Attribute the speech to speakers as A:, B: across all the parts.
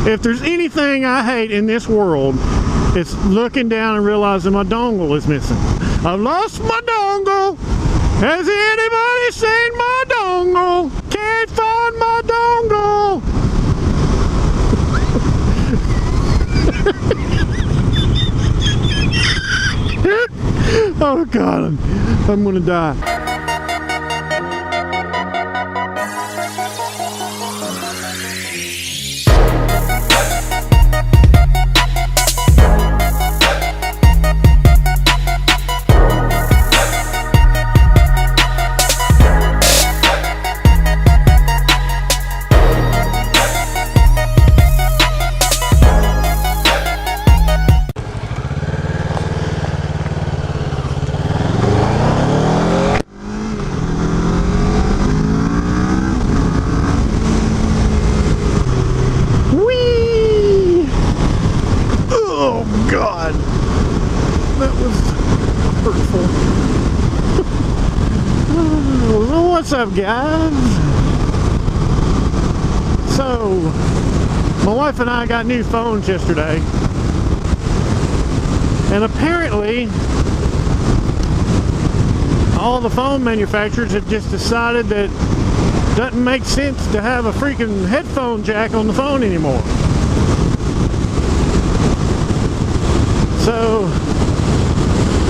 A: if there's anything I hate in this world, it's looking down and realizing my dongle is missing. I've lost my dongle. Has anybody seen my dongle? Can't find my dongle. Oh God, I'm gonna die. God, that was hurtful. Oh, what's up, guys? So, my wife and I got new phones yesterday, and apparently all the phone manufacturers have just decided that it doesn't make sense to have a freaking headphone jack on the phone anymore. So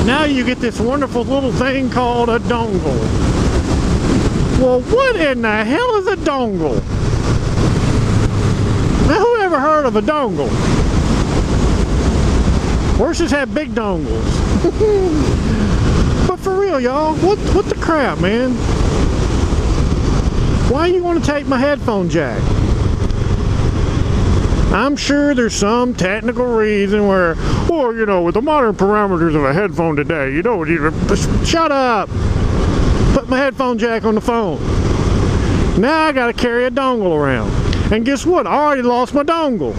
A: now you get this wonderful little thing called a dongle. Well, what in the hell is a dongle? Now, who ever heard of a dongle? Horses have big dongles. But for real, y'all, what the crap, man? Why you want to take my headphone jack? I'm sure there's some technical reason where, well, you know, with the modern parameters of a headphone today, you don't need to... Shut up! Put my headphone jack on the phone. Now I gotta carry a dongle around. And guess what? I already lost my dongle.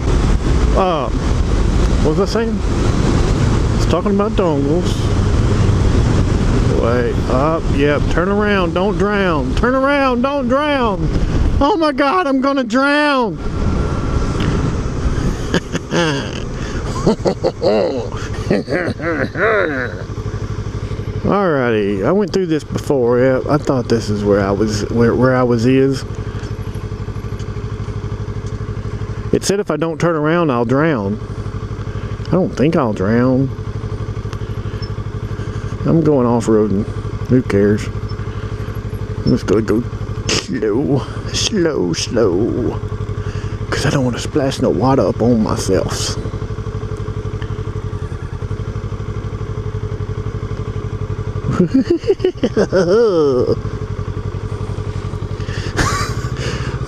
A: What was I saying? I was talking about dongles. Wait, up, yep, turn around, don't drown. Turn around, don't drown. Oh my God, I'm gonna drown. Alrighty, I went through this before. Yeah, I thought this is where I was. Where I was is. It said if I don't turn around, I'll drown. I don't think I'll drown. I'm going off-roading. Who cares? I'm just gonna go slow. Because I don't want to splash no water up on myself.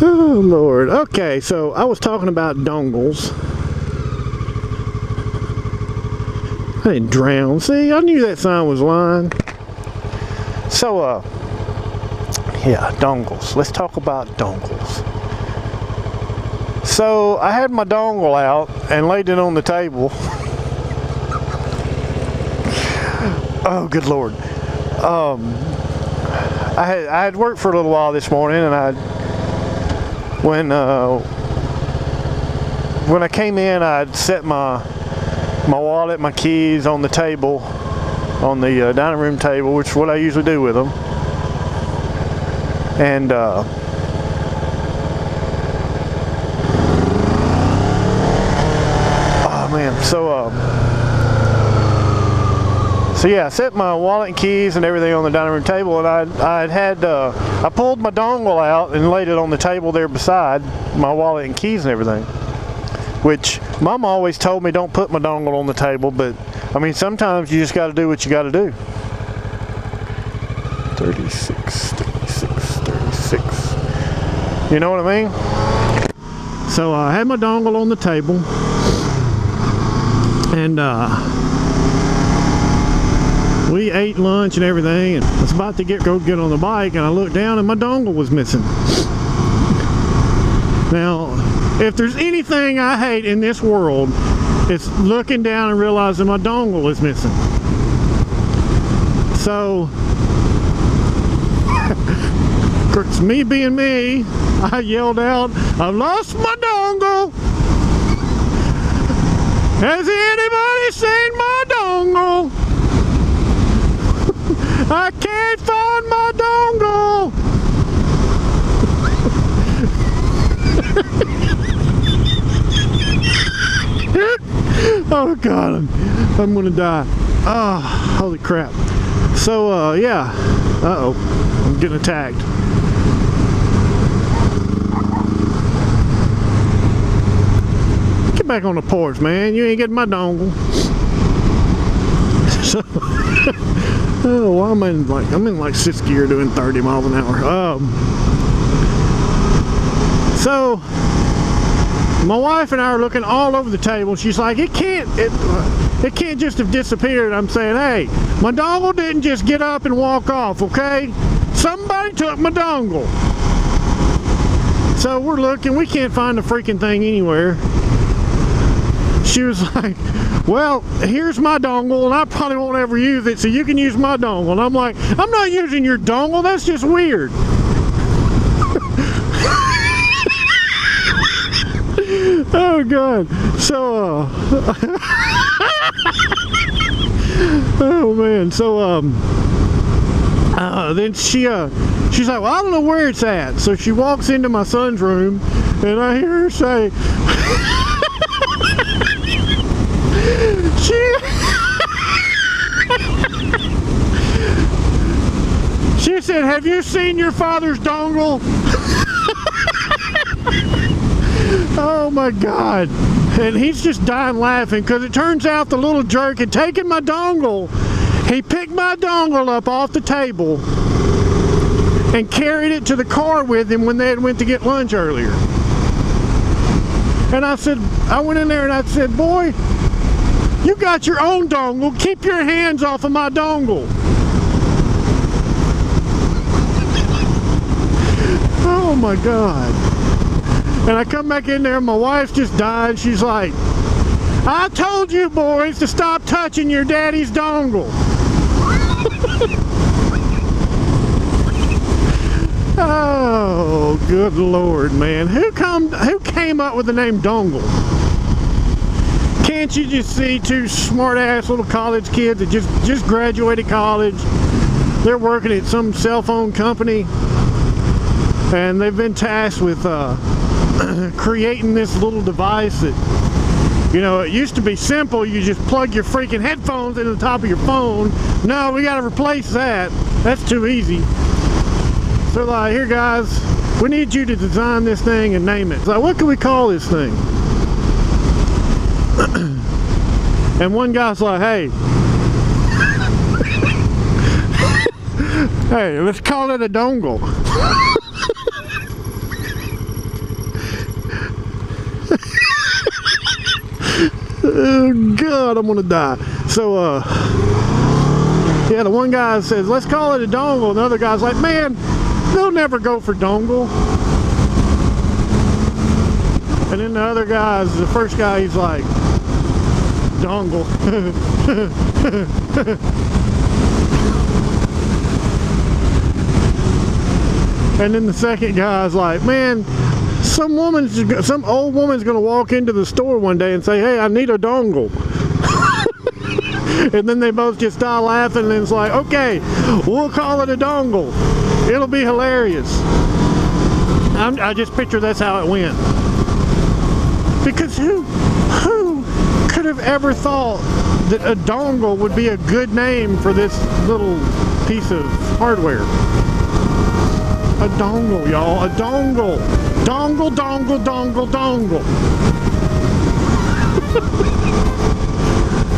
A: Oh Lord. Okay, so I was talking about dongles. I didn't drown. See, I knew that sign was lying. So, yeah, dongles. Let's talk about dongles. So I had my dongle out and laid it on the table. Oh, good Lord. I had worked for a little while this morning, and when I came in, I'd set my wallet, my keys on the table, on the dining room table, which is what I usually do with them. And So yeah, I set my wallet and keys and everything on the dining room table, and I pulled my dongle out and laid it on the table there beside my wallet and keys and everything. Which Mama always told me don't put my dongle on the table, but I mean sometimes you just got to do what you got to do. 36. You know what I mean? So I had my dongle on the table, and we ate lunch and everything, and I was about to go get on the bike, and I looked down and my dongle was missing. Now, if there's anything I hate in this world, it's looking down and realizing my dongle is missing. So, it's me being me. I yelled out, "I've lost my dongle! Has anybody seen my dongle? I can't find my dongle. Oh God, I'm gonna die. Ah, oh, holy crap. So yeah. Uh-oh, I'm getting attacked. Get back on the porch, man. You ain't getting my dongle. So oh, well, I'm in like sixth gear doing 30 miles an hour. So my wife and I are looking all over the table. She's like, it can't just have disappeared. I'm saying, hey, my dongle didn't just get up and walk off, okay? Somebody took my dongle. So we're looking, we can't find the freaking thing anywhere. She was like, well, here's my dongle, and I probably won't ever use it, so you can use my dongle. And I'm like, I'm not using your dongle, that's just weird. Oh God. So oh man. So then she's like, well, I don't know where it's at. So she walks into my son's room, and I hear her say, she said, have you seen your father's dongle? Oh my God. And he's just dying laughing, because it turns out the little jerk had taken my dongle. He picked my dongle up off the table and carried it to the car with him when they had went to get lunch earlier. And I went in there and I said, boy, you got your own dongle. Keep your hands off of my dongle. Oh my God. And I come back in there and my wife just died. She's like, I told you boys to stop touching your daddy's dongle. Oh, good Lord, man. Who came up with the name Dongle? Can't you just see two smart-ass little college kids that just graduated college? They're working at some cell phone company, and they've been tasked with creating this little device that, you know, it used to be simple. You just plug your freaking headphones into the top of your phone. No, we got to replace that. That's too easy. So like, here guys, we need you to design this thing and name it. So what can we call this thing? And one guy's like, hey, hey, let's call it a dongle. Oh God, I'm gonna die. So yeah, the one guy says, let's call it a dongle. And the other guy's like, man, they'll never go for dongle. And then the other guy's, the first guy, he's like, dongle. And then the second guy's like, man, some old woman's gonna walk into the store one day and say, hey, I need a dongle. And then they both just die laughing, and it's like, okay, we'll call it a dongle. It'll be hilarious. I just picture that's how it went. Because who could have ever thought that a dongle would be a good name for this little piece of hardware? A dongle, y'all. A dongle. Dongle, dongle, dongle, dongle.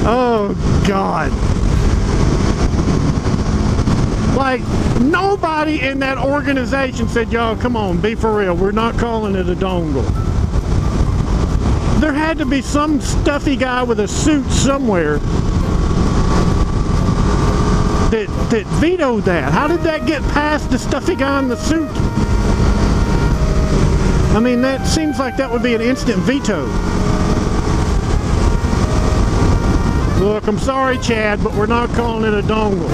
A: Oh, God. Like, nobody in that organization said, y'all, come on, be for real. We're not calling it a dongle. There had to be some stuffy guy with a suit somewhere that vetoed that. How did that get past the stuffy guy in the suit? I mean, that seems like that would be an instant veto. Look, I'm sorry, Chad, but we're not calling it a dongle.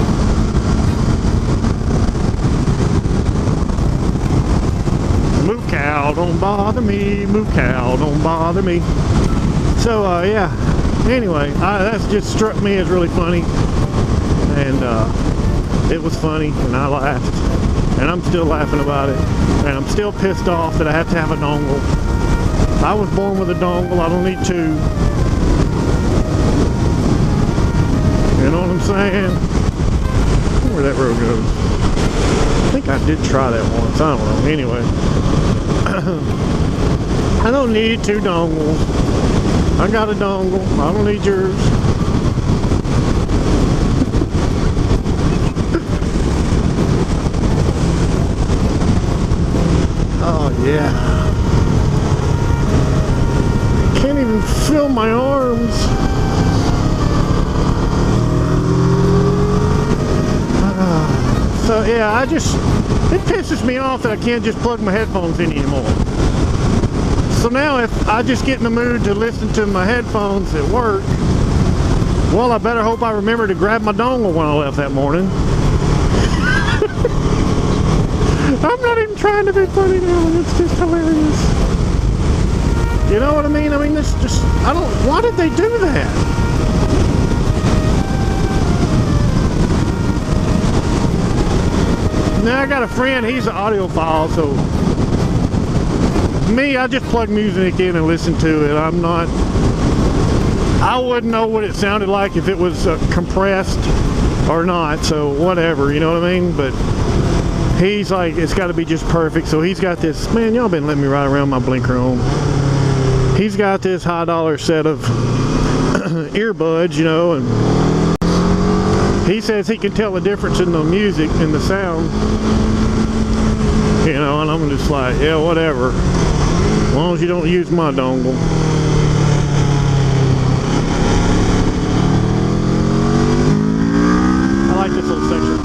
A: Moo cow, don't bother me. Moo cow, don't bother me. So, yeah. Anyway, that's just struck me as really funny, and it was funny, and I laughed, and I'm still laughing about it, and I'm still pissed off that I have to have a dongle. I was born with a dongle. I don't need two. You know what I'm saying? Where that road goes. I think I did try that once. I don't know. Anyway, I don't need two dongles. I got a dongle. I don't need yours. Oh yeah. Can't even feel my arms. So yeah, it pisses me off that I can't just plug my headphones in anymore. So now if I just get in the mood to listen to my headphones at work, well, I better hope I remember to grab my dongle when I left that morning. I'm not even trying to be funny now, it's just hilarious. You know what I mean? I mean, it's just, why did they do that? Now I got a friend, he's an audiophile, so me, I just plug music in and listen to it. I wouldn't know what it sounded like if it was compressed or not, so whatever, you know what I mean? But he's like, it's got to be just perfect, so he's got this, man, y'all been letting me ride around my blinker on. He's got this high dollar set of earbuds, you know, and he says he can tell the difference in the music and the sound, you know, and I'm just like, yeah, whatever, as long as you don't use my dongle. I like this little section.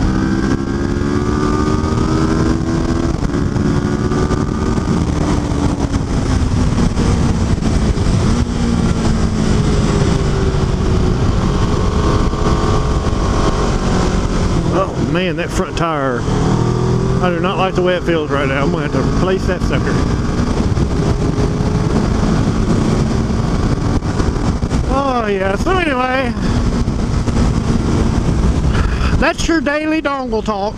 A: Man, that front tire, I do not like the way it feels right now. I'm going to have to replace that sucker. Oh yeah, so anyway, that's your daily dongle talk.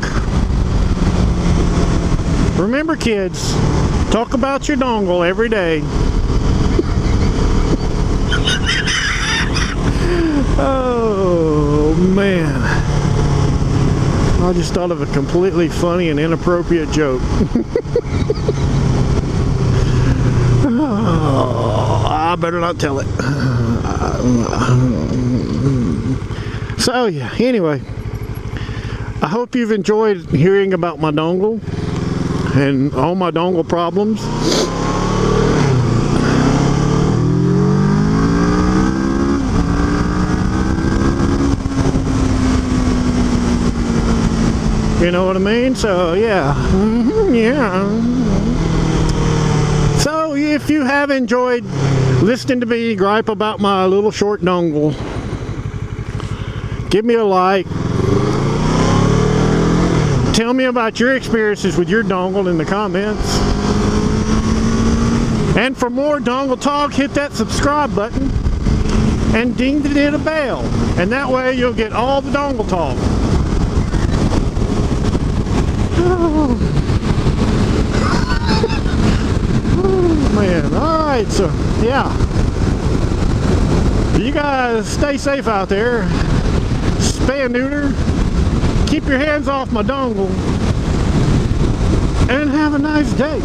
A: Remember kids, talk about your dongle every day. Oh man. I just thought of a completely funny and inappropriate joke. Oh, I better not tell it. So yeah, anyway, I hope you've enjoyed hearing about my dongle and all my dongle problems. You know what I mean? So yeah, yeah. So if you have enjoyed listening to me gripe about my little short dongle, give me a like. Tell me about your experiences with your dongle in the comments. And for more dongle talk, hit that subscribe button and ding the bell. And that way you'll get all the dongle talk. Oh man, alright, so yeah, you guys stay safe out there, spay and neuter, keep your hands off my dongle, and have a nice day.